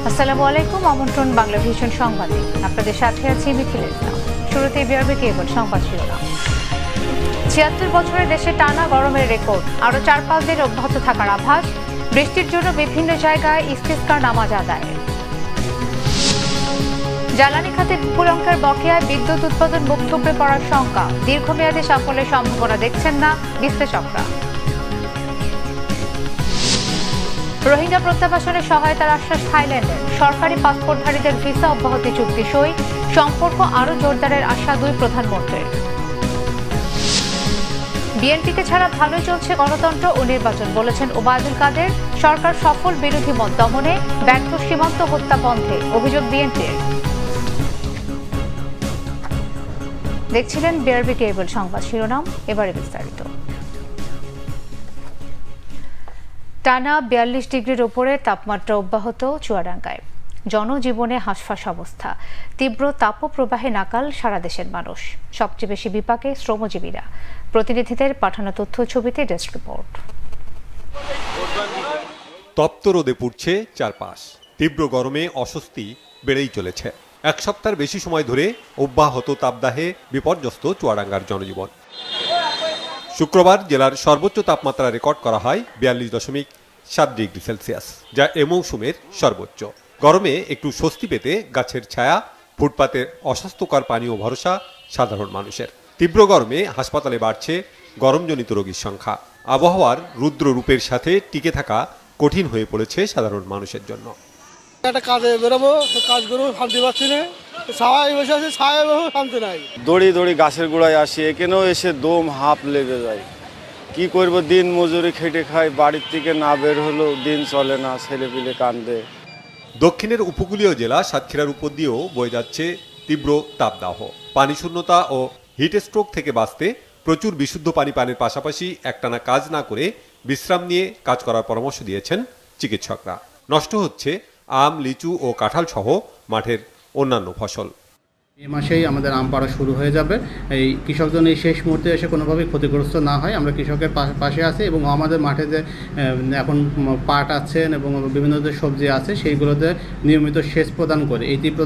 আসসালামু আলাইকুম। আমন্ত্রণ বাংলা ভিশন সংবাদে। আপনাদের সাথে আছি মিথিল ইসলাম। শুরুতেই বিআরবি কেবল সংবাদ শিরোনাম। ৭৬ বছরের দেশে টানা গরমের রেকর্ড, আরো ৪-৫ দিন অব্যাহত থাকার আভাস। বৃষ্টির জন্য বিভিন্ন জায়গায় ইস্তিসকার নামাজ আদায়। জ্বালানি খাতে বিপুল অঙ্কের বকেয়ায় বিদ্যুৎ উৎপাদন মুখ থুবড়ে পড়ার শঙ্কা। দীর্ঘমেয়াদী সাফল্যের সম্ভাবনা দেখছেন না বিশ্লেষকরা। রোহিঙ্গা প্রত্যাবাসনে সহায়তার আশ্বাস থাইল্যান্ডের। সরকারি পাসপোর্টধারীদের ভিসা অব্যাহতি চুক্তি সই। সম্পর্ক আরও জোরদারের আশা দুই প্রধানমন্ত্রীর। বিএনপিকে ছাড়া ভালোই চলছে গণতন্ত্র ও নির্বাচন, বলেছেন ওবায়দুল কাদের। সরকার সফল বিরোধী মত দমনে, ব্যর্থ সীমান্ত হত্যা বন্ধে অভিযোগ বিএনপির। দেখছিলেন বিআরবি কেবল সংবাদ শিরোনাম, এবারে বিস্তারিত। টানা ৪২ ডিগ্রির উপরে তাপমাত্রা অব্যাহত চুয়াডাঙ্গায়। জনজীবনে হাঁসফাঁস অবস্থা। তীব্র তাপপ্রবাহে নাকাল সারা দেশের মানুষ। সবচেয়ে বেশি বিপাকে শ্রমজীবীরা। প্রতিনিধিদের পাঠানো তথ্য ছবিতে ডেস্ক রিপোর্ট। তপ্ত রোদে পুড়ছে চারপাশ। তীব্র গরমে অস্বস্তি বেড়েই চলেছে। এক সপ্তাহের বেশি সময় ধরে অব্যাহত তাপদাহে বিপর্যস্ত চুয়াডাঙ্গার জনজীবন। শুক্রবার জেলার সর্বোচ্চ তাপমাত্রা রেকর্ড করা হয় ৪২.৭ ডিগ্রি সেলসিয়াস, যা এ মৌসুমের সর্বোচ্চ। গরমে একটু স্বস্তি পেতে গাছের ছায়া, ফুটপাতের অস্বাস্থ্যকর পানীয় ভরসা সাধারণ মানুষের। তীব্র গরমে হাসপাতালে বাড়ছে গরমজনিত রোগীর সংখ্যা। আবহাওয়ার রুদ্র রূপের সাথে টিকে থাকা কঠিন হয়ে পড়েছে সাধারণ মানুষের জন্য। একটা কাজে বেরোবো, কাজ করবো, শান্তি পাচ্ছি না। ছায়ায় বসে আছে, ছায়ায় বসে শান্তি নাই। দড়ি দড়ি গাছের গোড়ায় আসি, এখানেও এসে দম হাঁপ লেগে যায়। কি করবো, দিন মজুরি খেটে খাই, বাড়ির থেকে না বের হলেও দিন চলে না, ছেলে পিলে কান্দে। দক্ষিণের উপকূলীয় জেলা সাতক্ষীরার উপর দিয়েও বয়ে যাচ্ছে তীব্র তাপদাহ। পানি শূন্যতা ও হিট স্ট্রোক থেকে বাঁচতে প্রচুর বিশুদ্ধ পানি পানের পাশাপাশি একটানা কাজ না করে বিশ্রাম নিয়ে কাজ করার পরামর্শ দিয়েছেন চিকিৎসকরা। নষ্ট হচ্ছে আম, লিচু ও কাঁঠাল সহ মাঠের অন্যান্য ফসল। এই মাসেই আমাদের আম পাড়া শুরু হয়ে যাবে। এই কৃষকজন এই শেষ মুহূর্তে এসে কোনোভাবেই ক্ষতিগ্রস্ত না হয়, আমরা কৃষকের পাশে আছি এবং আমাদের মাঠে যে এখন পাট আছেন এবং বিভিন্ন যে সবজি আছে সেইগুলোতে নিয়মিত সেচ প্রদান করে এই তীব্র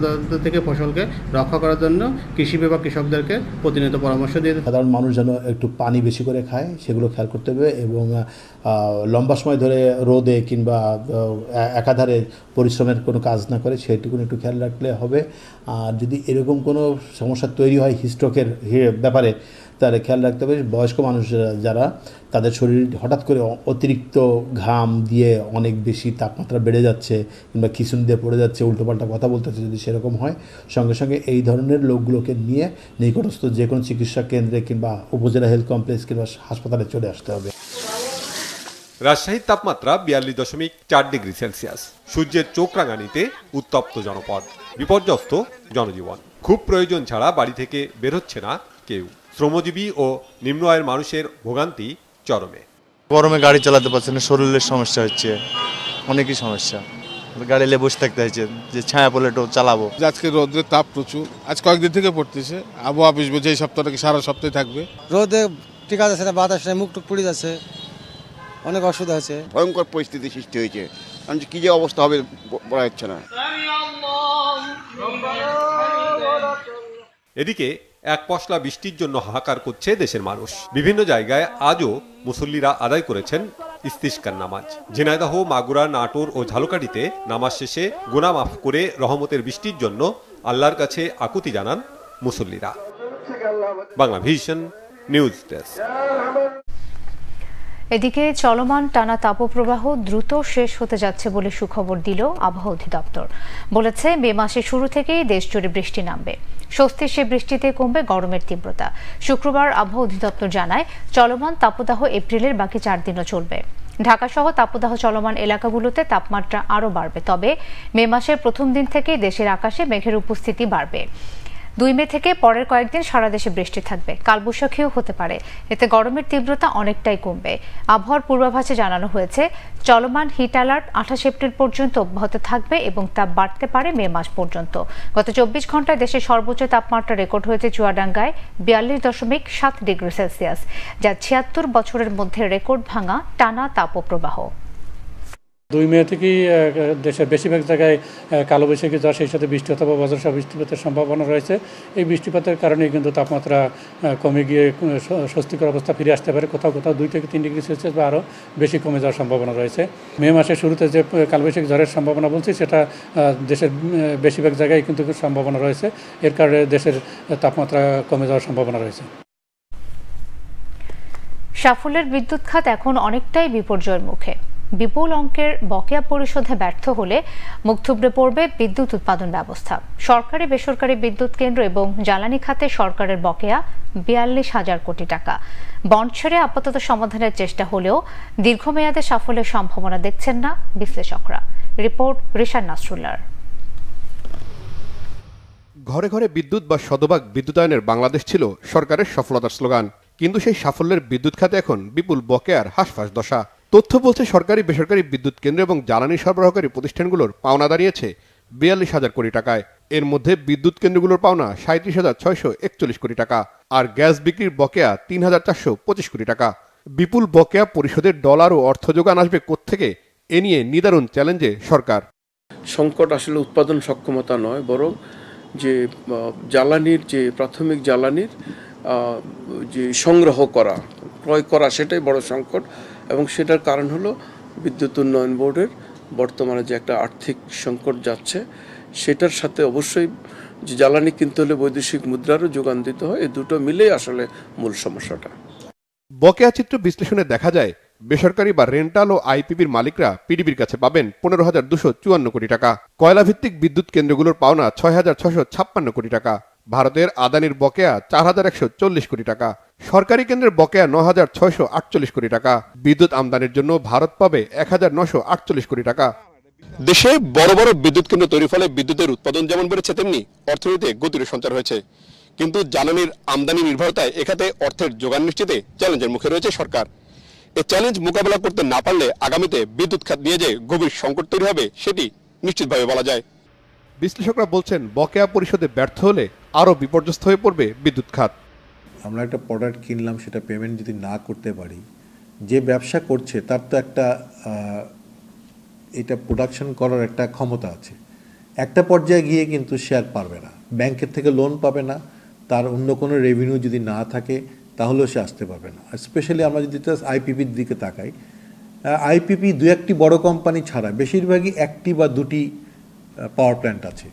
থেকে ফসলকে রক্ষা করার জন্য কৃষি বিভাগ কৃষকদেরকে প্রতিনিয়ত পরামর্শ দিয়ে সাধারণ মানুষ যেন একটু পানি বেশি করে খায় সেগুলো খেয়াল করতে হবে এবং লম্বা সময় ধরে রোদে কিংবা একাধারে পরিশ্রমের কোনো কাজ না করে সেইটুকুন একটু খেয়াল রাখলে হবে। আর যদি এরকম কোনো সমস্যা তৈরি হয় হিস্ট্রোকের ব্যাপারে, তাহলে খেয়াল রাখতে হবে বয়স্ক মানুষ যারা, তাদের শরীর হঠাৎ করে অতিরিক্ত ঘাম দিয়ে অনেক বেশি তাপমাত্রা বেড়ে যাচ্ছে কিংবা খিঁচুনি দিয়ে পড়ে যাচ্ছে, উল্টোপাল্টা কথা বলতেছে, যদি সেরকম হয় সঙ্গে সঙ্গে এই ধরনের লোকগুলোকে নিয়ে নিকটস্থ যে কোনো চিকিৎসা কেন্দ্রে কিংবা উপজেলা হেলথ কমপ্লেক্স কিংবা হাসপাতালে চলে আসতে হবে। রাজশাহীর তাপমাত্রা ৪২.৪ ডিগ্রি সেলসিয়াস। সূর্যের চোখ রাঙানিতে উত্তপ্ত জনপদ, বিপর্যস্ত জনজীবন। খুব প্রয়োজন ছাড়া বাড়ি থেকে বের হচ্ছে না কেউ। শ্রমজীবী ও নিম্ন আয়ের মানুষের ভোগান্তি চরমে। গরমে গাড়ি চালাতে পারছে না, শরীরের সমস্যা হচ্ছে, অনেকই সমস্যা। গাড়ি নিয়ে বসে থাকতে হচ্ছে যে ছায়া পড়লে একটু চালাবো। আজকে রোদের তাপ প্রচুর, আজ কয়েকদিন থেকে পড়তেছে। আবহাওয়া অফিস বলছে এই সপ্তাহটা কি সারা সপ্তাহে থাকবে। রোদে ঠিক আছে না, বাতাস নেই, মুখ টুক পুড়ে যাচ্ছে, অনেক অসুবিধা আছে। ভয়ঙ্কর পরিস্থিতি সৃষ্টি হয়েছে, কারণ কি যে অবস্থা হবে বলা যাচ্ছে না। এদিকে এক পশলা বৃষ্টির জন্য হাহাকার করছে দেশের মানুষ। বিভিন্ন জায়গায় আজও মুসল্লিরা আদায় করেছেন ইস্তিসকার নামাজ। ঝিনাইদহ, মাগুরা, নাটোর ও ঝালকাঠিতে নামাজ শেষে গুনাহ মাফ করে রহমতের বৃষ্টির জন্য আল্লাহর কাছে আকুতি জানান মুসল্লিরা। Bangla vision news desk. এদিকে চলমান টানা তাপপ্রবাহ দ্রুত শেষ হতে যাচ্ছে বলে সুখবর দিল আবহাওয়া অধিদপ্তর। বলেছে মে মাসের শুরু থেকেই দেশ জুড়ে বৃষ্টি নামবে। স্বস্তির সে বৃষ্টিতে কমবে গরমের তীব্রতা। শুক্রবার আবহাওয়া অধিদপ্তর জানায় চলমান তাপদাহ এপ্রিলের বাকি 4 দিনও চলবে। ঢাকা সহ তাপদাহ চলমান এলাকাগুলোতে তাপমাত্রা আরও বাড়বে। তবে মে মাসের প্রথম দিন থেকেই দেশের আকাশে মেঘের উপস্থিতি বাড়বে। 2 মে থেকে পরের কয়েকদিন সারা দেশে বৃষ্টি থাকবে, কালবৈশাখীও হতে পারে। এতে গরমের তীব্রতা অনেকটাই কমবে। আবহাওয়ার পূর্বাভাসে জানানো হয়েছে চলমান হিট অ্যালার্ট 28 এপ্রিল পর্যন্ত অব্যাহত থাকবে এবং তাপ বাড়তে পারে মে মাস পর্যন্ত। গত 24 ঘন্টায় দেশের সর্বোচ্চ তাপমাত্রা রেকর্ড হয়েছে চুয়াডাঙ্গায় 42.7 ডিগ্রি সেলসিয়াস, যা 76 বছরের মধ্যে রেকর্ড ভাঙা টানা তাপপ্রবাহ। 2 মে থেকেই দেশের বেশিরভাগ জায়গায় কালবৈশাখী ঝড় সেই সাথে বৃষ্টি অথবা বজ্রসহ বৃষ্টিপাতের সম্ভাবনা রয়েছে। এই বৃষ্টিপাতের কারণেই কিন্তু তাপমাত্রা কমে গিয়ে স্বস্তিকর অবস্থা ফিরে আসতে পারে। কোথাও কোথাও 2 থেকে 3 ডিগ্রি সেলসিয়াস বা আরও বেশি কমে যাওয়ার সম্ভাবনা রয়েছে। মে মাসের শুরুতে যে কালবৈশাখী ঝড়ের সম্ভাবনা বলছি সেটা দেশের বেশিরভাগ জায়গায় কিন্তু সম্ভাবনা রয়েছে। এর কারণে দেশের তাপমাত্রা কমে যাওয়ার সম্ভাবনা রয়েছে। সাফল্যের বিদ্যুৎ খাত এখন অনেকটাই বিপর্যয়ের মুখে। বিপুল অঙ্কের বকেয়া পরিশোধে ব্যর্থ হলে মুখ থুবড়ে পড়বে বিদ্যুৎ উৎপাদন ব্যবস্থা। সরকারি বেসরকারি বিদ্যুৎ কেন্দ্র এবং জ্বালানি খাতে সরকারের বকেয়া 42,000 কোটি টাকা। বন্ড ছেড়ে আপাতত সমাধানের চেষ্টা হলেও দীর্ঘমেয়াদে সাফল্যের সম্ভাবনা দেখছেন না বিশ্লেষকরা। রিপোর্ট রিশান নাসরুল্লাহর। ঘরে ঘরে বিদ্যুৎ বা শতভাগ বিদ্যুতায়নের বাংলাদেশ ছিল সরকারের সফলতার স্লোগান, কিন্তু সেই সাফল্যের বিদ্যুৎ খাতে এখন বিপুল বকেয়ার হাঁসফাঁস দশা। তথ্য বলছে সরকারি বেসরকারি বিদ্যুৎ কেন্দ্র এবং জ্বালানি সরবরাহকারী প্রতিষ্ঠানগুলোর পাওনা দাঁড়িয়েছে 42,000 কোটি টাকায়। এর মধ্যে বিদ্যুৎ কেন্দ্রগুলোর পাওনা 37,641 কোটি টাকা, আর গ্যাস বিক্রির বকেয়া 3,425 কোটি টাকা। বিপুল বকেয়া পরিশোধের ডলার ও অর্থ যোগান আসবে কোত্থেকে, এ নিয়ে নিদারুণ চ্যালেঞ্জে সরকার। সংকট আসলে উৎপাদন সক্ষমতা নয়, বরং যে জ্বালানির যে প্রাথমিক জ্বালানির যে সংগ্রহ করা ক্রয় করা সেটাই বড় সংকট। এবং সেটার কারণ হলো বিদ্যুৎ উন্নয়ন বোর্ডের বর্তমানে যে একটা আর্থিক সংকট যাচ্ছে, সেটার সাথে অবশ্যই যে জ্বালানি কিনতে হলে বৈদেশিক মুদ্রারও যোগান দিতে হয়। এই দুটো মিলেই আসলে মূল সমস্যাটা। বকেয়া চিত্র বিশ্লেষণে দেখা যায় বেসরকারি বা রেন্টাল ও আইপিপির মালিকরা পিডিবির কাছে পাবেন 15,254 কোটি টাকা। কয়লা ভিত্তিক বিদ্যুৎ কেন্দ্রগুলোর পাওনা 6,656 কোটি টাকা। ভারতের আদানির বকেয়া 4,140 কোটি টাকা। সরকারি কেন্দ্রের বকেয়া 9,648 কোটি টাকা। বিদ্যুৎ আমদানির জন্য ভারত পাবে 1,948 কোটি টাকা। দেশে বড় বড় বিদ্যুৎ কেন্দ্র তৈরির ফলে বিদ্যুতের উৎপাদন যেমন বেড়েছে, তেমনি অর্থনীতিতে গতির সঞ্চার হয়েছে। কিন্তু জ্বালানির আমদানি নির্ভরতায় এখানে অর্থের যোগান নিশ্চিতে চ্যালেঞ্জের মুখে রয়েছে সরকার। এই চ্যালেঞ্জ মোকাবেলা করতে না পারলে আগামীতে বিদ্যুৎ খাত নিয়ে যে গভীর সংকট তৈরি হবে সেটি নিশ্চিতভাবে বলা যায়। বিশ্লেষকরা বলছেন বকেয়া পরিশোধে ব্যর্থ হলে আরও বিপর্যস্ত হয়ে পড়বে বিদ্যুৎ খাত। আমরা একটা প্রোডাক্ট কিনলাম, সেটা পেমেন্ট যদি না করতে পারি, যে ব্যবসা করছে তার তো একটা এটা প্রোডাকশন করার একটা ক্ষমতা আছে। একটা পর্যায়ে গিয়ে কিন্তু সে আর পারবে না, ব্যাংকের থেকে লোন পাবে না, তার অন্য কোনো রেভিনিউ যদি না থাকে তাহলেও সে আসতে পারবে না। স্পেশালি আমরা যদি আইপিপির দিকে তাকাই, আইপিপি 2-1টি বড় কোম্পানি ছাড়া বেশিরভাগই 1টি বা 2টি পাওয়ার প্ল্যান্ট আছে।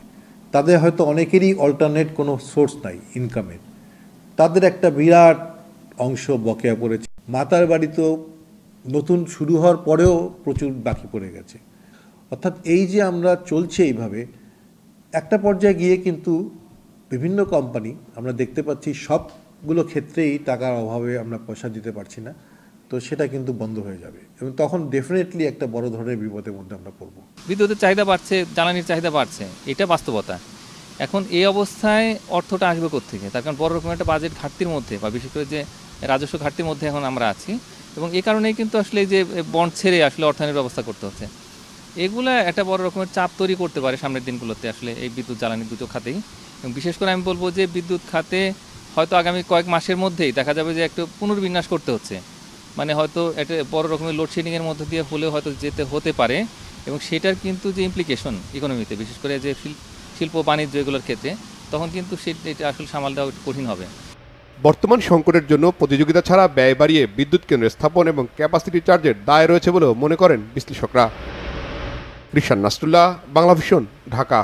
তাদের হয়তো অনেকেরই অল্টারনেট কোনো সোর্স নাই ইনকামের, তাদের একটা বিরাট অংশ বকেয়া পড়েছে। মাতার বাড়ি তো নতুন শুরু হওয়ার পরেও প্রচুর বাকি পড়ে গেছে। অর্থাৎ এই যে আমরা চলছে এইভাবে, একটা পর্যায়ে গিয়ে কিন্তু বিভিন্ন কোম্পানি আমরা দেখতে পাচ্ছি সবগুলো ক্ষেত্রেই টাকার অভাবে আমরা পয়সা দিতে পারছি না, তো সেটা কিন্তু বন্ধ হয়ে যাবে এবং তখন ডেফিনেটলি একটা বড় ধরনের বিপদের মধ্যে আমরা পড়ব। বিদ্যুতের চাহিদা বাড়ছে, জ্বালানির চাহিদা বাড়ছে, এটা বাস্তবতা। এখন এই অবস্থায় অর্থটা আসবে কোত্থেকে? তার কারণ বড় রকম একটা বাজেট ঘাটতির মধ্যে বা বিশেষ করে যে রাজস্ব ঘাটতির মধ্যে এখন আমরা আছি, এবং এই কারণেই কিন্তু আসলে যে বন্ড ছেড়ে আসলে অর্থায়নের ব্যবস্থা করতে হচ্ছে। এগুলা একটা বড় রকমের চাপ তৈরি করতে পারে সামনের দিনগুলোতে আসলে এই বিদ্যুৎ জ্বালানি দুটো খাতেই। এবং বিশেষ করে আমি বলবো যে বিদ্যুৎ খাতে হয়তো আগামী কয়েক মাসের মধ্যেই দেখা যাবে যে একটু পুনর্বিন্যাস করতে হচ্ছে। মানে হয়তো একটা বড় রকমের লোডশেডিংয়ের মধ্যে দিয়ে হলেও হয়তো যেতে হতে পারে, এবং সেটার কিন্তু যে ইমপ্লিকেশন ইকোনমিতে, বিশেষ করে যে শিল্প বাণিজ্য এগুলোর ক্ষেত্রে, তখন কিন্তু সেটা আসলে সামাল দেওয়া কঠিন হবে। বর্তমান সংকটের জন্য প্রতিযোগিতা ছাড়া ব্যয় বাড়িয়ে বিদ্যুৎ কেন্দ্র স্থাপন এবং ক্যাপাসিটি চার্জের দায় রয়েছে বলেও মনে করেন বিশ্লেষকরা। রিশান নাসরুল্লাহ, বাংলাভিশন, ঢাকা।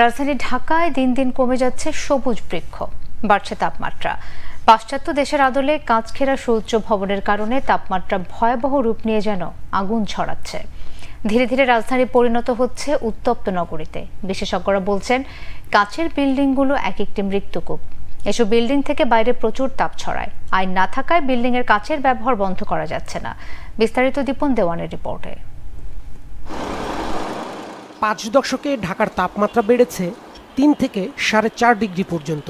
রাজধানী ঢাকায় দিন দিন কমে যাচ্ছে সবুজ বৃক্ষ, বাড়ছে তাপমাত্রা। পাশ্চাত্য দেশের আদলে কাঁচঘেরা সুউচ্চ ভবনের কারণে তাপমাত্রা ভয়াবহ রূপ নিয়ে যেন আগুন ছড়াচ্ছে। ধীরে ধীরে রাজধানী পরিণত হচ্ছে উত্তপ্ত নগরীতে। বিশেষজ্ঞরা বলছেন কাচের বিল্ডিংগুলো এক একটি মৃত্যুকূপ। এসব বিল্ডিং থেকে বাইরে প্রচুর তাপ ছড়ায়। আইন না থাকায় বিল্ডিং এর কাচের ব্যবহার বন্ধ করা যাচ্ছে না। বিস্তারিত দীপন দেওয়ানের রিপোর্টে। 5 দশকে ঢাকার তাপমাত্রা বেড়েছে 3 থেকে 4.5 ডিগ্রি পর্যন্ত।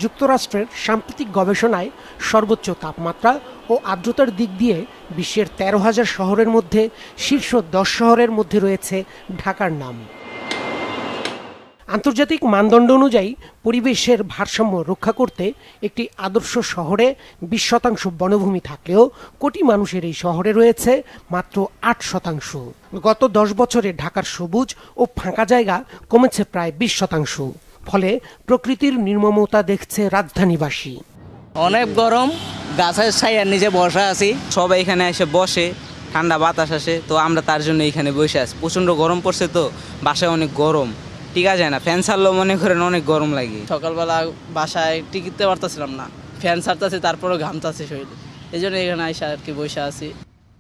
যুক্তরাষ্ট্রের সাম্প্রতিক গবেষণায় সর্বোচ্চ তাপমাত্রা ও আর্দ্রতার দিক দিয়ে বিশ্বের 13,000 শহরের মধ্যে শীর্ষ 10 শহরের মধ্যে রয়েছে ঢাকার নাম। আন্তর্জাতিক মানদণ্ড অনুযায়ী পরিবেশের ভারসাম্য রক্ষা করতে একটি আদর্শ শহরে 20% বনভূমি থাকলেও কোটি মানুষের এই শহরে রয়েছে মাত্র 8%। গত 10 বছরে ঢাকার সবুজ ও ফাঁকা জায়গা কমেছে প্রায় 20%। ফলে প্রকৃতির নির্মমতা দেখছে রাজধানীবাসী। অনেক গরম, গাছের ছায়ার নিচে বসা আছি, সবাই এখানে এসে বসে, ঠান্ডা বাতাস আসে, তো আমরা তার জন্য এখানে বসে আছি। প্রচণ্ড গরম পড়ছে, তো বাসায় অনেক গরম, টিকা যায় না, ফ্যান ছাড়লেও মনে করেন অনেক গরম লাগে। সকালবেলা বাসায় টিকতে পারতেছিলাম না, ফ্যান ছাড়তেছে তারপরেও ঘামতেছে শরীরে, এই জন্য এখানে এসে আর কি বসে আছি।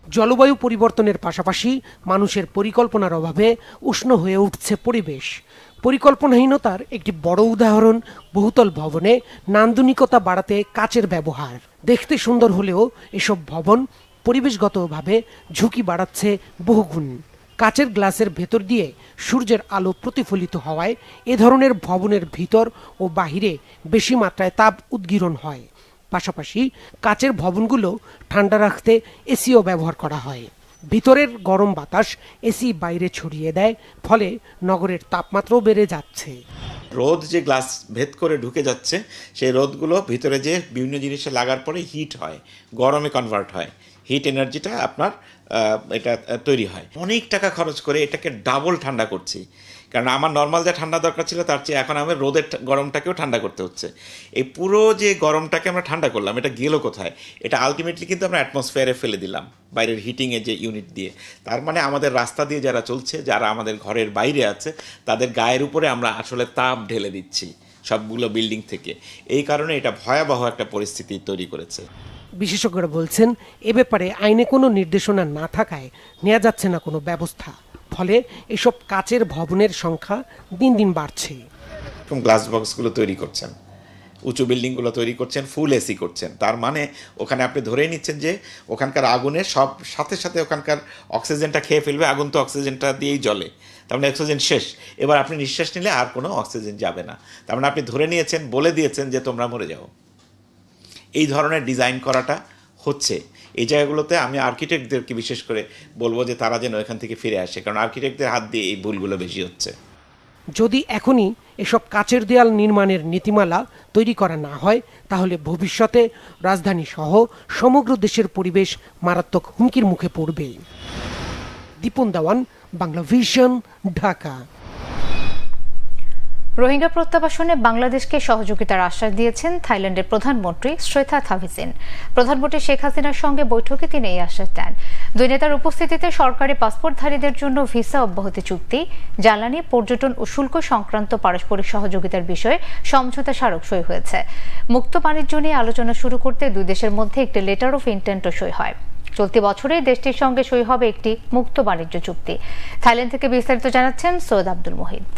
জলবায়ু পরিবর্তনের পাশাপাশি মানুষের পরিকল্পনার অভাবে উষ্ণ হয়ে উঠছে পরিবেশ। পরিকল্পনাহীনতার একটি বড় উদাহরণ বহুতল ভবনে নান্দনিকতা বাড়াতে কাচের ব্যবহার। দেখতে সুন্দর হলেও এসব ভবন পরিবেশগতভাবে ঝুঁকি বাড়াচ্ছে বহুগুণ। কাচের গ্লাসের ভেতর দিয়ে সূর্যের আলো প্রতিফলিত হওয়ায় এ ধরনের ভবনের ভিতর ও বাহিরে বেশি মাত্রায় তাপ উদ্গীরণ হয়। পাশাপাশি কাচের ভবনগুলো ঠান্ডা রাখতে এসিও ব্যবহার করা হয়। ভিতরের গরম বাতাস এসি বাইরে ছড়িয়ে দেয়, ফলে নগরের তাপমাত্রাও বেড়ে যাচ্ছে। রোদ যে গ্লাস ভেদ করে ঢুকে যাচ্ছে, সেই রোদগুলো ভিতরে যে বিভিন্ন জিনিসে লাগার পরে হিট হয়, গরমে কনভার্ট হয়, হিট এনার্জিটা আপনার এটা তৈরি হয়। অনেক টাকা খরচ করে এটাকে ডাবল ঠান্ডা করছি, কারণ আমার নর্মাল যা ঠান্ডা দরকার ছিল তার চেয়ে এখন আমি রোদের গরমটাকেও ঠান্ডা করতে হচ্ছে। এই পুরো যে গরমটাকে আমরা ঠান্ডা করলাম, এটা গেল কোথায়? এটা আলটিমেটলি কিন্তু আমরা অ্যাটমসফিয়ারে ফেলে দিলাম বাইরের হিটিংয়ের যে ইউনিট দিয়ে। তার মানে আমাদের রাস্তা দিয়ে যারা চলছে, যারা আমাদের ঘরের বাইরে আছে, তাদের গায়ের উপরে আমরা আসলে তাপ ঢেলে দিচ্ছি সবগুলো বিল্ডিং থেকে। এই কারণে এটা ভয়াবহ একটা পরিস্থিতি তৈরি করেছে। বিশেষজ্ঞরা বলছেন, এ ব্যাপারে আইনে কোনো নির্দেশনা না থাকায় নেওয়া যাচ্ছে না কোনো ব্যবস্থা। ফলে এসব কাচের ভবনের সংখ্যা দিন দিন বাড়ছে। গ্লাস বক্সগুলো তৈরি করছেন, উঁচু বিল্ডিংগুলো তৈরি করছেন, ফুল এসি করছেন। তার মানে ওখানে আপনি ধরেই নিচ্ছেন যে ওখানকার আগুনের সব সাথে সাথে ওখানকার অক্সিজেনটা খেয়ে ফেলবে। আগুন তো অক্সিজেনটা দিয়েই জ্বলে, তার মানে অক্সিজেন শেষ। এবার আপনি নিঃশ্বাস নিলে আর কোনো অক্সিজেন যাবে না। তার মানে আপনি ধরে নিয়েছেন, বলে দিয়েছেন যে তোমরা মরে যাও। এই ধরনের ডিজাইন করাটা হচ্ছে। এই জায়গাগুলোতে আমি আর্কিটেক্টদেরকে বিশেষ করে বলবো যে তারা যেন এখান থেকে ফিরে আসে, কারণ আর্কিটেক্টদের হাত দিয়ে এই ভুলগুলো বেশি হচ্ছে। যদি এখনই এসব কাচের দেয়াল নির্মাণের নীতিমালা তৈরি করা না হয়, তাহলে ভবিষ্যতে রাজধানী সহ সমগ্র দেশের পরিবেশ মারাত্মক হুমকির মুখে পড়বে। দীপন দেওয়ান, বাংলা ভিশন, ঢাকা। রোহিঙ্গা প্রত্যাবাসনে বাংলাদেশকে সহযোগিতার আশ্বাস দিয়েছেন থাইল্যান্ডের প্রধানমন্ত্রী শ্রেথা থাভিসিন। প্রধানমন্ত্রী শেখ হাসিনার সঙ্গে বৈঠকে তিনি এই আশ্বাস দেন। দুই নেতার উপস্থিতিতে সরকারি পাসপোর্টধারীদের জন্য ভিসা অব্যাহতি চুক্তি, জ্বালানি, পর্যটন ও শুল্ক সংক্রান্ত পারস্পরিক সহযোগিতার বিষয়ে সমঝোতা স্মারক সই হয়েছে। মুক্ত বাণিজ্য নিয়ে আলোচনা শুরু করতে দুই দেশের মধ্যে একটি লেটার অফ ইন্টেন্টও সই হয়। চলতি বছরে দেশটির সঙ্গে সই হবে একটি মুক্ত বাণিজ্য চুক্তি। থাইল্যান্ড থেকে বিস্তারিত জানাচ্ছেন সৈয়দ আব্দুল মুহিত।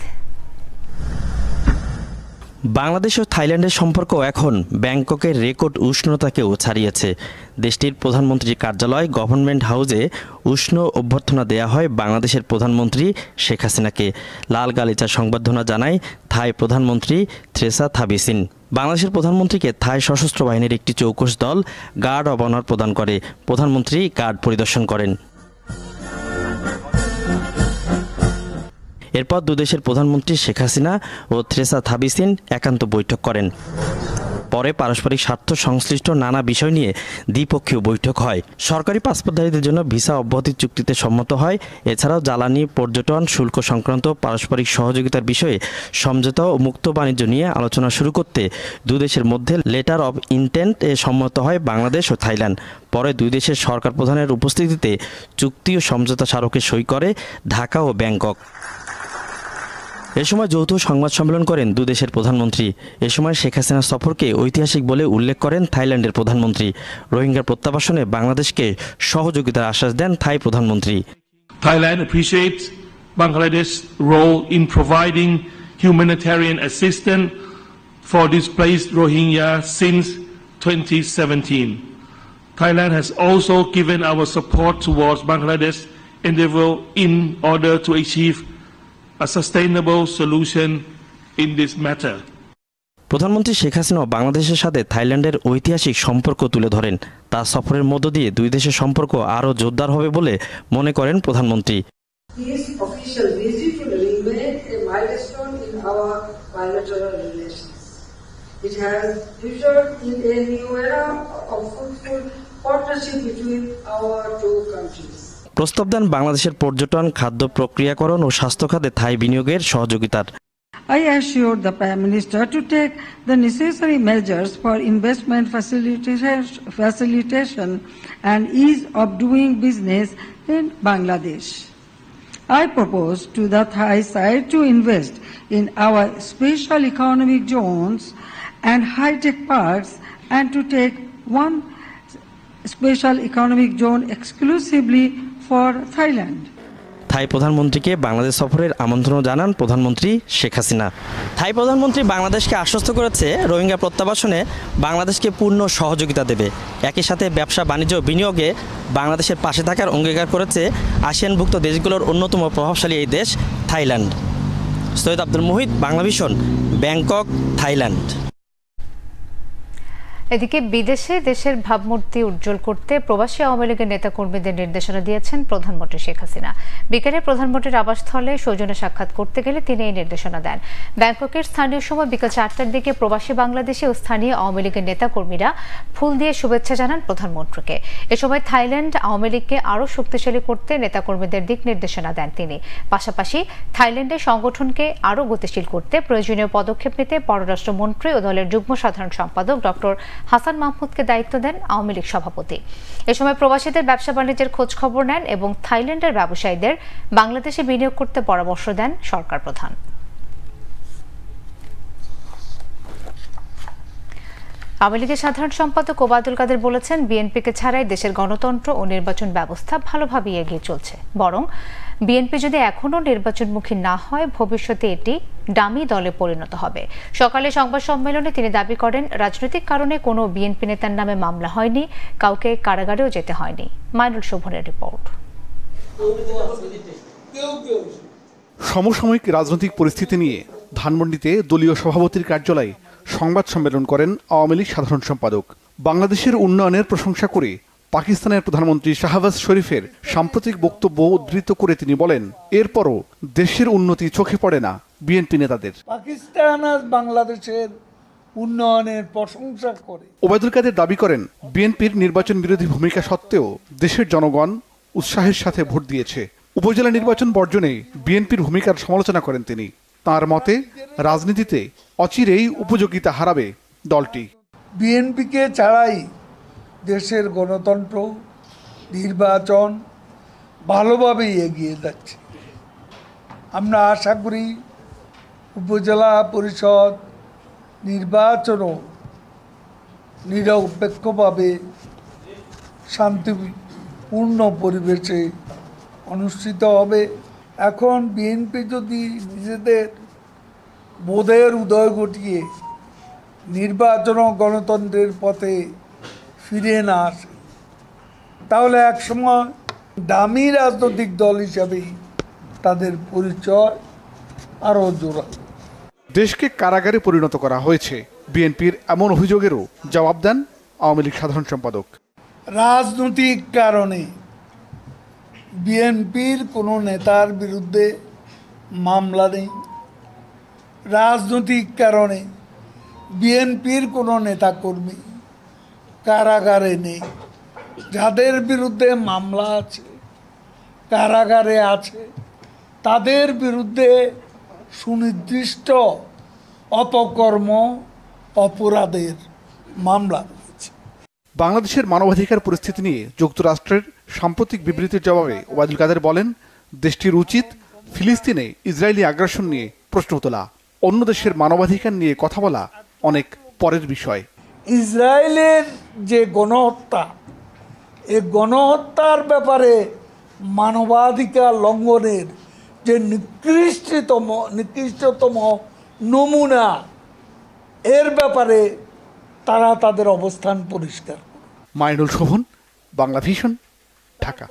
বাংলাদেশ ও থাইল্যান্ডের সম্পর্ক এখন ব্যাংককের রেকর্ড উষ্ণতাকেও ছাড়িয়েছে। দেশটির প্রধানমন্ত্রীর কার্যালয় গভর্নমেন্ট হাউসে উষ্ণ অভ্যর্থনা দেয়া হয় বাংলাদেশের প্রধানমন্ত্রী শেখ হাসিনাকে। লাল গালিচার সংবর্ধনা জানায় থাই প্রধানমন্ত্রী থ্রেসা থাভিসিন। বাংলাদেশের প্রধানমন্ত্রীকে থাই সশস্ত্র বাহিনীর একটি চৌকস দল গার্ড অব অনার প্রদান করে। প্রধানমন্ত্রী গার্ড পরিদর্শন করেন। এরপর দুদেশের প্রধানমন্ত্রী শেখ হাসিনা ও থ্রেসা থাভিসিন একান্ত বৈঠক করেন। পরে পারস্পরিক স্বার্থ সংশ্লিষ্ট নানা বিষয় নিয়ে দ্বিপক্ষীয় বৈঠক হয়। সরকারি পাসপোর্টধারীদের জন্য ভিসা অব্যাহতি চুক্তিতে সম্মত হয়। এছাড়াও জ্বালানি, পর্যটন, শুল্ক সংক্রান্ত পারস্পরিক সহযোগিতার বিষয়ে সমঝোতা ও মুক্ত বাণিজ্য নিয়ে আলোচনা শুরু করতে দুই দেশের মধ্যে লেটার অব ইন্টেন্ট এ সম্মত হয় বাংলাদেশ ও থাইল্যান্ড। পরে দুই দেশের সরকার প্রধানের উপস্থিতিতে চুক্তি ও সমঝোতা স্মারকে সই করে ঢাকা ও ব্যাংকক। এ সময় যৌথ সংবাদ সম্মেলন করেন দুই দেশের প্রধানমন্ত্রী। এ সময় শেখ হাসিনার সফরকে ঐতিহাসিক বলে উল্লেখ করেন থাইল্যান্ডের প্রধানমন্ত্রী। রোহিঙ্গা প্রত্যাবাসনে বাংলাদেশকে সহযোগিতার আশ্বাস দেন থাই প্রধানমন্ত্রী। Thailand appreciates Bangladesh's role in providing humanitarian assistance for displaced Rohingya since 2017. Thailand has also given our support towards Bangladesh's endeavor in order to achieve a sustainable solution in this matter. প্রধানমন্ত্রী শেখ হাসিনা বাংলাদেশের সাথে থাইল্যান্ডের ঐতিহাসিক সম্পর্ক তুলে ধরেন। তার সফরের মধ্য দিয়ে দুই দেশের সম্পর্ক আরও জোরদার হবে বলে মনে করেন প্রধানমন্ত্রী। This official visit will remain a milestone in our bilateral relations. It has ushered in a new era of fruitful partnership between our two countries. প্রস্তাব দেন বাংলাদেশের পর্যটন, খাদ্য প্রক্রিয়াকরণ ও স্বাস্থ্য খাতে থাই বিনিয়োগের সহযোগিতার। I assure the Prime Minister to take the necessary measures for investment facilitation and ease of doing business in Bangladesh. I propose to the Thai side to invest in our special economic zones and high-tech parks and to take one special economic zone exclusively for Thailand. থাই প্রধানমন্ত্রীকে বাংলাদেশ সফরের আমন্ত্রণ জানান প্রধানমন্ত্রী শেখ হাসিনা। থাই প্রধানমন্ত্রী বাংলাদেশকে আশ্বস্ত করেছে রোহিঙ্গা প্রত্যাবাসনে বাংলাদেশকে পূর্ণ সহযোগিতা দেবে। একই সাথে ব্যবসা, বাণিজ্য, বিনিয়োগে বাংলাদেশের পাশে থাকার অঙ্গীকার করেছে আসিয়ানভুক্ত দেশগুলোর অন্যতম প্রভাবশালী এই দেশ Thailand. Syed Abdul Muhit, Banglavision, Bangkok, Thailand. এদিকে বিদেশে দেশের ভাবমূর্তি উজ্জ্বল করতে প্রবাসী আওয়ামী লীগের নেতাকর্মীদের নির্দেশনা দিয়েছেন প্রধানমন্ত্রী শেখ হাসিনা। বিকেলে প্রধানমন্ত্রীর আবাসস্থলে সৌজন্য সাক্ষাৎ করতে গেলে তিনি এই নির্দেশনা দেন। ব্যাংককের স্থানীয় সময় বিকেল 4টার দিকে প্রবাসী বাংলাদেশি ও স্থানীয় আওয়ামী লীগের নেতাকর্মীরা ফুল দিয়ে শুভেচ্ছা জানান প্রধানমন্ত্রীকে। এ সময় থাইল্যান্ড আওয়ামী লীগকে আরও শক্তিশালী করতে নেতাকর্মীদের দিক নির্দেশনা দেন তিনি। পাশাপাশি থাইল্যান্ডের সংগঠনকে আরও গতিশীল করতে প্রয়োজনীয় পদক্ষেপ নিতে পররাষ্ট্রমন্ত্রী ও দলের যুগ্ম সাধারণ সম্পাদক ডক্টর হাসান মাহমুদকে দায়িত্ব দেন আওয়ামী লীগ সভাপতি। এ সময় প্রবাসীদের ব্যবসা বাণিজ্যের খোঁজ খবর নেন এবং থাইল্যান্ডের ব্যবসায়ীদের বাংলাদেশে বিনিয়োগ করতে পরামর্শ দেন সরকার প্রধান। আওয়ামী লীগের সাধারণ সম্পাদক ওবায়দুল কাদের বলেছেন, বিএনপিকে ছাড়াই দেশের গণতন্ত্র ও নির্বাচন ব্যবস্থা ভালোভাবে এগিয়ে চলছে। বরং বিএনপি যদি এখনও নির্বাচনমুখী না হয়, ভবিষ্যতে এটি ডামি দলে পরিণত হবে। সকালে সংবাদ সম্মেলনে তিনি দাবি করেন, রাজনৈতিক কারণে কোনো বিএনপি নেতার নামে মামলা হয়নি, কাউকে কারাগারেও যেতে হয়নি। মাইনুল শোভনের রিপোর্ট। সমসাময়িক রাজনৈতিক পরিস্থিতি নিয়ে ধানমন্ডিতে দলীয় সভাপতির কার্যালয়ে সংবাদ সম্মেলন করেন আওয়ামী লীগ সাধারণ সম্পাদক। বাংলাদেশের উন্নয়নের প্রশংসা করে পাকিস্তানের প্রধানমন্ত্রী শাহবাজ শরীফের সাম্প্রতিক বক্তব্য উদ্ধৃত করে তিনি বলেন, এরপরও দেশের উন্নতি চোখে পড়ে না বিএনপি নেতাদের। পাকিস্তান আজ বাংলাদেশের উন্নয়নের প্রশংসা করে। ওবায়দুল কাদের দাবি করেন, বিএনপির নির্বাচন বিরোধী ভূমিকা সত্ত্বেও দেশের জনগণ উৎসাহের সাথে ভোট দিয়েছে। উপজেলা নির্বাচন বর্জনে বিএনপির ভূমিকার সমালোচনা করেন তিনি। তার মতে, রাজনীতিতে অচিরেই উপযোগিতা হারাবে দলটি। বিএনপিকে ছাড়াই দেশের গণতন্ত্র, নির্বাচন ভালোভাবেই এগিয়ে যাচ্ছে। আমরা আশা করি উপজেলা পরিষদ নির্বাচনও নিরপেক্ষভাবে শান্তিপূর্ণ পরিবেশে অনুষ্ঠিত হবে। এখন বিএনপি যদি নিজেদের বোধের উদয় ঘটিয়ে নির্বাচন ও গণতন্ত্রের পথে ফিরে না আসে, তাহলে একসময় দামি রাজনৈতিক দল হিসাবেই তাদের পরিচয় আরও জোরালো। দেশকে কারাগারে পরিণত করা হয়েছে, বিএনপির এমন অভিযোগেরও জবাব দেন আওয়ামী লীগ সাধারণ সম্পাদক। রাজনৈতিক কারণে বিএনপির কোনো নেতার বিরুদ্ধে মামলা নেই। রাজনৈতিক কারণে বিএনপির কোনো নেতাকর্মী কারাগারে নেই। যাদের বিরুদ্ধে মামলা আছে, কারাগারে আছে, তাদের বিরুদ্ধে সুনির্দিষ্ট অপকর্ম, অপরাধের মামলা রয়েছে। বাংলাদেশের মানবাধিকার পরিস্থিতি নিয়ে যুক্তরাষ্ট্রের সাম্প্রতিক বিবৃতির জবাবে ওবায়দুল কাদের বলেন, দেশটির উচিত ফিলিস্তিনে ইসরায়েলি আগ্রাসন নিয়ে প্রশ্ন তোলা, অন্য দেশের মানবাধিকার নিয়ে কথা বলা অনেক পরের বিষয়। ইসরায়েলের যে গণহত্যা, এই গণহত্যার ব্যাপারে মানবাধিকার লঙ্ঘনের যে নিকৃষ্টতম নমুনা, এর ব্যাপারে তারা তাদের অবস্থান পরিষ্কার। মাইনুল শোভন, বাংলাভিশন, ঢাকা।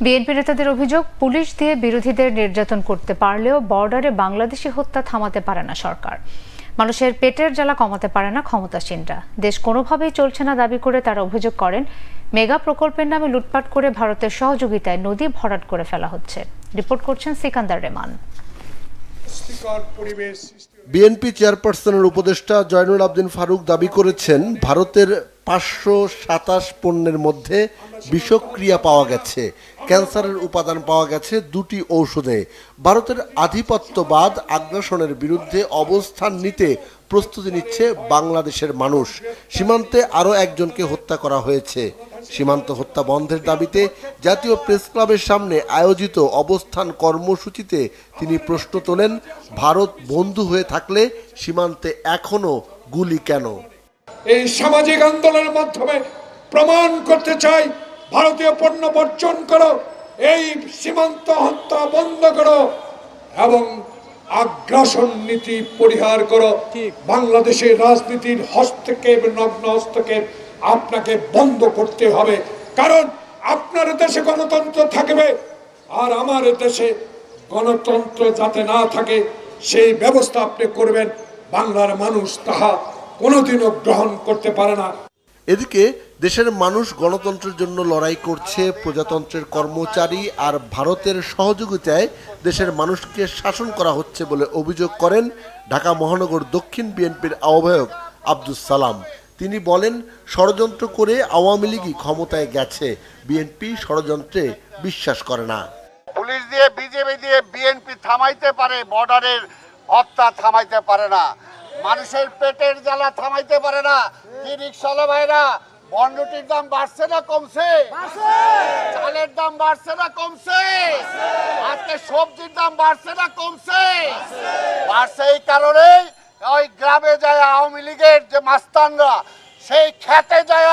বিএনপি নেতাদের অভিযোগ, পুলিশ দিয়ে বিরোধীদের নির্যাতন করতে পারলেও বর্ডারে বাংলাদেশি হত্যা থামাতে পারে না সরকার। মানুষের পেটের জ্বালা কমাতে পারে না ক্ষমতাসীনরা। দেশ কোনোভাবেই চলছে না দাবি করে তারা অভিযোগ করেন, মেগা প্রকল্পের নামে লুটপাট করে ভারতের সহযোগিতায় নদী ভরাট করে ফেলা হচ্ছে। রিপোর্ট করছেন সিকান্দার রেমান। বিএনপি চেয়ারপারসনের উপদেষ্টা জয়নুল আবদিন ফারুক দাবি করেছেন, ভারতের 527 পণ্যের মধ্যে বিষক্রিয়া পাওয়া গেছে, ক্যান্সারের উপাদান পাওয়া গেছে 2টি ঔষধে। ভারতের আধিপত্যবাদ আগ্রাসনের বিরুদ্ধে অবস্থান নিতে প্রস্তুতি নিচ্ছে বাংলাদেশের মানুষ। সীমান্তে আরও একজনকে হত্যা করা হয়েছে। সীমান্ত হত্যা বন্ধের দাবিতে জাতীয় প্রেস ক্লাবের সামনে আয়োজিত অবস্থান কর্মসূচিতে তিনি প্রশ্ন তোলেন, ভারত বন্ধু হয়ে থাকলে সীমান্তে এখনো গুলি কেন? এই সামাজিক আন্দোলনের মাধ্যমে প্রমাণ করতে চাই, ভারতীয় পণ্য বর্জন করো, এই সীমান্ত হত্যা বন্ধ করো এবং আগ্রাসন নীতি পরিহার করো। বাংলাদেশের রাজনীতির হস্তক্ষেপ, নগ্ন হস্তক্ষেপ আপনাকে বন্ধ করতে হবে, কারণ আপনার দেশে গণতন্ত্র থাকবে আর আমার দেশে গণতন্ত্র যাতে না থাকে সেই ব্যবস্থা আপনি করবেন। বাংলার মানুষ তাহা কোনোদিনও গ্রহণ করতে পারে না। এদিকে দেশের মানুষ গণতন্ত্রের জন্য লড়াই করছে, প্রজাতন্ত্রের কর্মচারী আর ভারতের সহযোগিতায় দেশের মানুষকে শাসন করা হচ্ছে বলে অভিযোগ করেন ঢাকা মহানগর দক্ষিণ বিএনপির আহ্বায়ক আব্দুস সালাম। তিনি বলেন, ষড়যন্ত্র করে আওয়ামী লীগই ক্ষমতায় গেছে, বিএনপি ষড়যন্ত্রে বিশ্বাস করে না। পুলিশ দিয়ে বিজেপি দিয়ে বিএনপি থামাইতে পারে, বর্ডারের হত্যা থামাইতে পারে না, মানুষের পেটের জ্বালা থামাইতে পারে না। কি রিকশাওয়ালা ভাইরা, বন্ডটির দাম বাড়ছে না কমছে? চালের দাম বাড়ছে না কমছে? আজকে সবজির দাম বাড়ছে না কমছে? বাড়ছে এই কারণেই ওই গ্রামে যায় আওয়ামী লীগের যে মাস্তানরা সেই খেতে যায়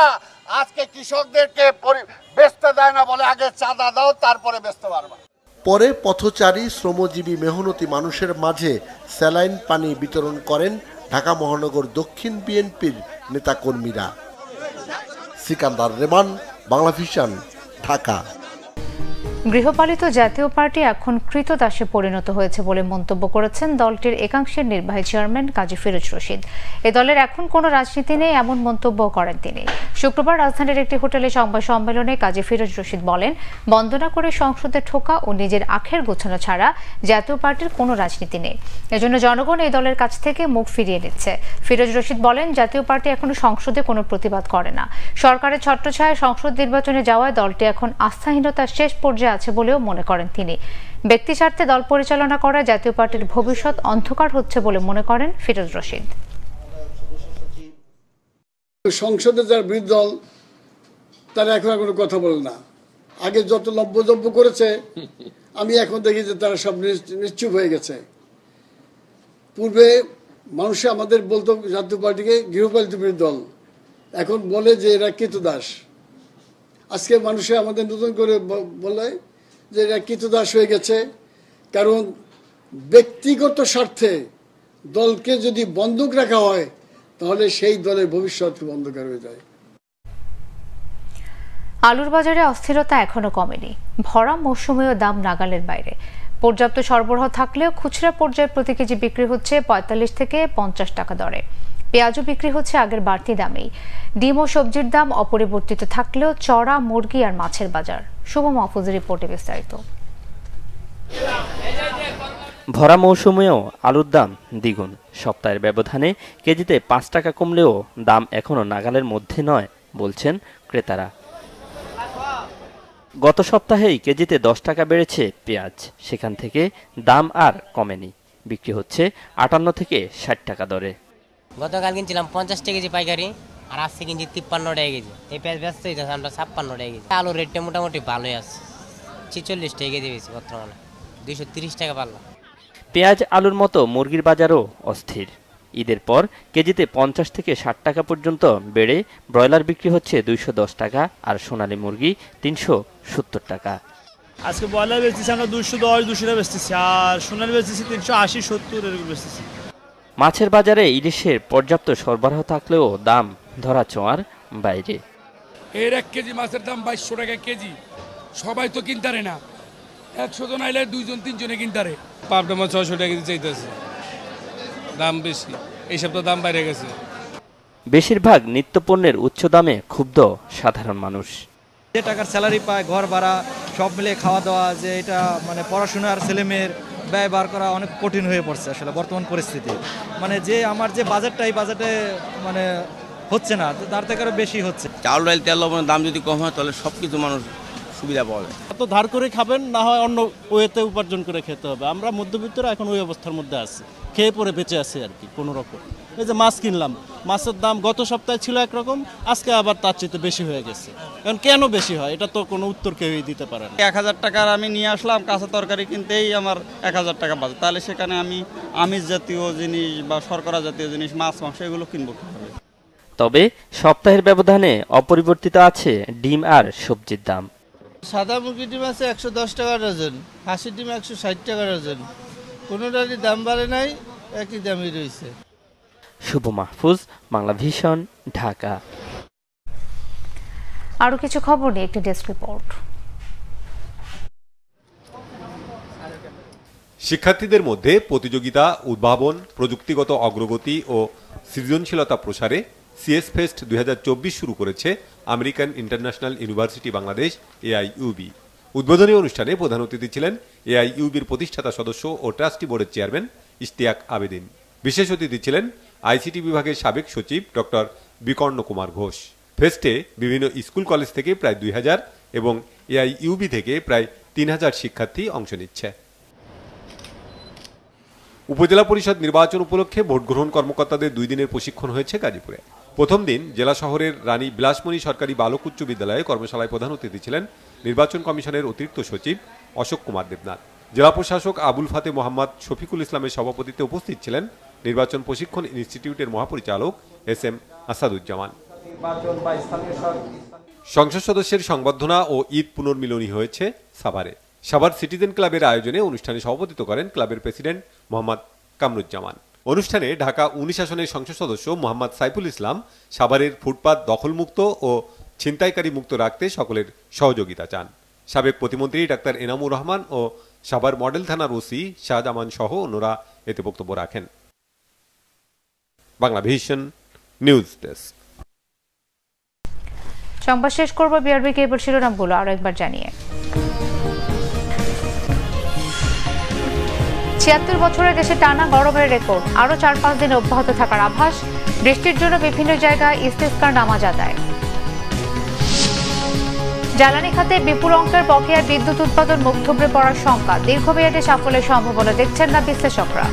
আজকে কৃষকদেরকে বেচতে দেয় না, বলে আগে চাঁদা দাও তারপরে বেচতে পারবা। পরে পথচারী শ্রমজীবী মেহনতি মানুষের মাঝে স্যালাইন পানি বিতরণ করেন ঢাকা মহানগর দক্ষিণ বিএনপির নেতাকর্মীরা। সিকান্দার রেমান, বাংলাভিশন, ঢাকা। গৃহপালিত জাতীয় পার্টি এখন কৃতদাসে পরিণত হয়েছে বলে মন্তব্য করেছেন দলটির একাংশের নির্বাহী চেয়ারম্যান কাজী ফিরোজ রশিদ। এ দলের এখন কোনো রাজনীতি নেই এমন মন্তব্য করেন তিনি। শুক্রবার রাজধানীর একটি হোটেলে সংবাদ সম্মেলনে কাজী ফিরোজ রশিদ বলেন, বন্দনা করে সংসদে ঠোকা ও নিজের আখের গোছানো ছাড়া জাতীয় পার্টির কোনো রাজনীতি নেই। এজন্য জনগণ এই দলের কাছ থেকে মুখ ফিরিয়ে নিচ্ছে। ফিরোজ রশিদ বলেন, জাতীয় পার্টি এখনো সংসদে কোনো প্রতিবাদ করে না। সরকারের ছত্রছায়ায় সংসদ নির্বাচনে যাওয়ায় দলটি এখন আস্থাহীনতার শেষ পর্যায়ে আছে বলেও মনে করেন তিনি। ব্যক্তি স্বার্থে দল পরিচালনা করা জাতীয় পার্টির ভবিষ্যৎ অন্ধকার হচ্ছে বলে মনে করেন ফিরোজ রশিদ। সংসদে যারা বিরোধী দল তারা এখন কোনো কথা বলে না। আগে যত লব্যজব্য করেছে আমি এখন দেখি যে তারা সব নিশ্চুপ হয়ে গেছে। পূর্বে মানুষ আমাদের বলতো জাতীয় পার্টিকে গৃহপালিত বিরোধী দল, এখন বলে যে এরা কৃতদাস। আজকে মানুষে আমাদের নতুন করে বলে যে এরা কৃতদাস হয়ে গেছে, কারণ ব্যক্তিগত স্বার্থে দলকে যদি বন্ধক রাখা হয় তাহলে সেই দলের ভবিষ্যৎ অন্ধকার হয়ে যায়। আলুর বাজারে অস্থিরতা এখনো কমেনি। ভরা মৌসুমেও দাম নাগালের বাইরে। পর্যাপ্ত সরবরাহ থাকলেও খুচরা পর্যায়ে প্রতি কেজি বিক্রি হচ্ছে 45 থেকে 50 টাকা দরে। পেঁয়াজও বিক্রি হচ্ছে আগের বাড়তি দামেই। ডিম ও সবজির দাম অপরিবর্তিত থাকলেও চড়া মুরগি আর মাছের বাজার। শুভ মাহফুজের রিপোর্টে বিস্তারিত। ভরা মৌসুমেও আলুর দাম দ্বিগুণ। সপ্তাহের ব্যবধানে কেজিতে 5 টাকা কমলেও দাম এখনো নাগালের মধ্যে নয় বলছেন ক্রেতারা। গত সপ্তাহেই কেজিতে 10 টাকা বেড়েছে পেঁয়াজ, সেখান থেকে দাম আর কমেনি। বিক্রি হচ্ছে 58 থেকে 60 টাকা দরে। গতকাল কিনছিলাম 50 টাকা কেজি পাইকারি, আর আজকে কিনছি 53 টাকা কেজি। এই পেঁয়াজ ব্যস্ত হইতেছে আমরা 56 টাকা কেজি। আলুর রেটটা মোটামুটি ভালোই আছে, 46 টাকা কেজি বেশি বর্তমানে, 230 টাকা পারলাম। পেঁয়াজ আলুর মতো মুরগির বাজারও অস্থির। ঈদের পর কেজিতে 50 থেকে 60 টাকা পর্যন্ত বেড়ে ব্রয়লার বিক্রি হচ্ছে 210 টাকা আর সোনালী মুরগি 370 টাকা। আজকে ব্রয়লার বেচতেছি আমরা 210 200 বেচতেছি, আর সোনালী বেচতেছি 380 70 এরকম বেচতেছি। মাছের বাজারে ইলিশের পর্যাপ্ত সরবরাহ থাকলেও দাম ধরা ছোঁয়ার বাইরে। এর 1 কেজি মাছের দাম 2200 টাকা কেজি। সবাই তো কিনতারে না, 100 জন আইলে 2 জন 3 জনে কিনতারে। পাবদা মাছ 600 টাকা কেজি চাইতেছে, দাম বেশি। এই সপ্তাহে দাম বাইরে গেছে। বেশিরভাগ নিত্যপণ্যের উচ্চ দামে ক্ষুব্ধ সাধারণ মানুষ। যে টাকার স্যালারি পায়, ঘর ভাড়া সব মিলে খাওয়া দাওয়া, যে এটা মানে পড়াশোনার ছেলেমেয়ের ব্যয় বার করা অনেক কঠিন হয়ে পড়ছে আসলে বর্তমান পরিস্থিতি। মানে যে আমার যে বাজেটটা, এই বাজেটে মানে হচ্ছে না, তার থেকে আরও বেশি হচ্ছে। চাউল ডাল তেল লবণের দাম যদি কম হয় তাহলে সব কিছু মানুষ সুবিধা পাওয়া যায়। এত ধার করে খাবেন, না হয় অন্য ওয়েতে উপার্জন করে খেতে হবে। আমরা মধ্যবিত্তরা এখন ওই অবস্থার মধ্যে আছি, খেয়ে পরে বেঁচে আছি আর কি কোনো রকম। এই যে মাছ কিনলাম, মাছের দাম গত সপ্তাহে ছিল একরকম, আজকে আবার তার চেয়ে বেশি হয়ে গেছে। কারণ কেন বেশি হয় এটা তো কোনো উত্তর কেউই দিতে পারে না। 1000 টাকার আমি নিয়ে আসলাম কাঁচা তরকারি কিনতেই আমার 1000 টাকা বাজে, তাহলে সেখানে আমি আমিষ জাতীয় জিনিস বা শর্করা জাতীয় জিনিস, মাছ মাংস এগুলো কিনবো কিভাবে? তবে সপ্তাহের ব্যবধানে অপরিবর্তিত আছে ডিম আর সবজির দাম। সাদা মুরগির ডিম আছে 110 টাকা ডজন, হাঁসের ডিম 160 টাকা ডজন। কোনোটারই দাম বাড়ে নাই, একই দামই রয়েছে। শুভ মাহফুজ, বাংলা ভিশন, ঢাকা। আরো কিছু খবর নিয়ে একটি ডেস্ক রিপোর্ট। শিক্ষার্থীদের মধ্যে প্রতিযোগিতা, উদ্ভাবন, প্রযুক্তিগত অগ্রগতি ও সৃজনশীলতা প্রসারে সিএস ফেস্ট 2024 শুরু করেছে American international university Bangladesh AIUB. উদ্বোধনী অনুষ্ঠানে প্রধান অতিথি ছিলেন এআইইউবির প্রতিষ্ঠাতা সদস্য ও ট্রাস্টি বোর্ডের চেয়ারম্যান ইশতিয়াক আবেদিন। বিশেষ অতিথি ছিলেন আইসিটি বিভাগের সাবেক সচিব ডক্টর বিকর্ণ কুমার ঘোষ। ফেস্টে বিভিন্ন স্কুল কলেজ থেকে প্রায় 2000 এবং এআইইউবি থেকে প্রায় 3000 শিক্ষার্থী অংশ নিচ্ছে। উপজেলা পরিষদ নির্বাচন উপলক্ষে ভোট গ্রহণ কর্মকর্তাদের 2 দিনের প্রশিক্ষণ হয়েছে গাজীপুরে। প্রথম দিন জেলা শহরের রানী বিলাসমণি সরকারি বালক উচ্চ বিদ্যালয়ে কর্মশালায় প্রধান অতিথি ছিলেন নির্বাচন কমিশনের অতিরিক্ত সচিব অশোক কুমার দেবনাথ। জেলা প্রশাসক আবুল ফাতে মোহাম্মদ শফিকুল ইসলামের সভাপতিত্বে উপস্থিত ছিলেন নির্বাচন প্রশিক্ষণ ইনস্টিটিউটের মহাপরিচালক এস.এম. আসাদুজ্জামান। সংসদ সদস্যের সংবর্ধনা ও ঈদ পুনর্মিলনী হয়েছে সাভারে। সাভার সিটিজেন ক্লাবের আয়োজনে অনুষ্ঠানে সভাপতিত্ব করেন ক্লাবের প্রেসিডেন্ট মোহাম্মদ কামরুজ্জামান। অনুষ্ঠানে ঢাকা 19 আসনের সংসদ সদস্য মোহাম্মদ সাইফুল ইসলাম সাভারের ফুটপাত দখলমুক্ত ও ছিনতাইকারী মুক্ত রাখতে সকলের সহযোগিতা চান। সাবেক প্রতিমন্ত্রী ডাক্তার এনামুর রহমান ও সাভার মডেল থানার ওসি শাহজামান সহ অন্যরা এতে বক্তব্য রাখেন। Bangla vision news desk. সংবাদ শেষ করব বিআরবি কেবল শিরোনামগুলো আরো একবার জানিয়ে। 76 বছরে দেশে টানা গরমের রেকর্ড, আরো 4-5 দিন অব্যাহত থাকার আভাস। বৃষ্টির জন্য বিভিন্ন জায়গায় ইস্তিসকার নামাজ আদায়। জ্বালানি খাতে বিপুল অঙ্কের বকেয়া বিদ্যুৎ উৎপাদন মুখ থুবড়ে পড়ার শঙ্কা, দীর্ঘমেয়াদী সাফল্যের সম্ভাবনা দেখছেন না বিশ্লেষকরা।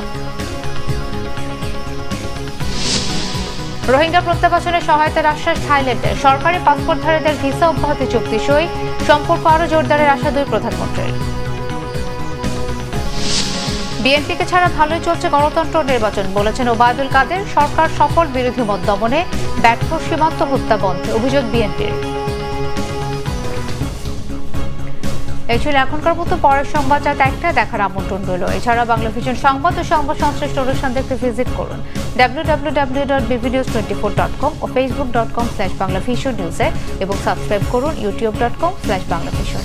রোহিঙ্গা প্রত্যাবাসনের সহায়তার আশ্বাস থাইল্যান্ডের, সরকারি পাসপোর্টধারীদের ভিসা অব্যাহতি চুক্তি সই, সম্পর্ক আরো জোরদারের আশা 2 প্রধানমন্ত্রীর। বিএনপিকে ছাড়া ভালোই চলছে গণতন্ত্র নির্বাচন, বলেছেন ওবায়দুল কাদের। সরকার সফল বিরোধী মত দমনে ব্যর্থ, সীমান্ত হত্যা বন্ধে অভিযোগ বিএনপির। এই ছিল এখনকার মতো, পরের সংবাদ রাত 1টায় দেখার আমন্ত্রণ রইল। এছাড়া বাংলা ভিশন সংবাদ ও সংবাদ সংশ্লিষ্ট অনুষ্ঠান দেখতে ভিজিট করুন www.bbnews24.com ও facebook.com/banglavisionnews এবং সাবস্ক্রাইব করুন youtube.com/banglavision।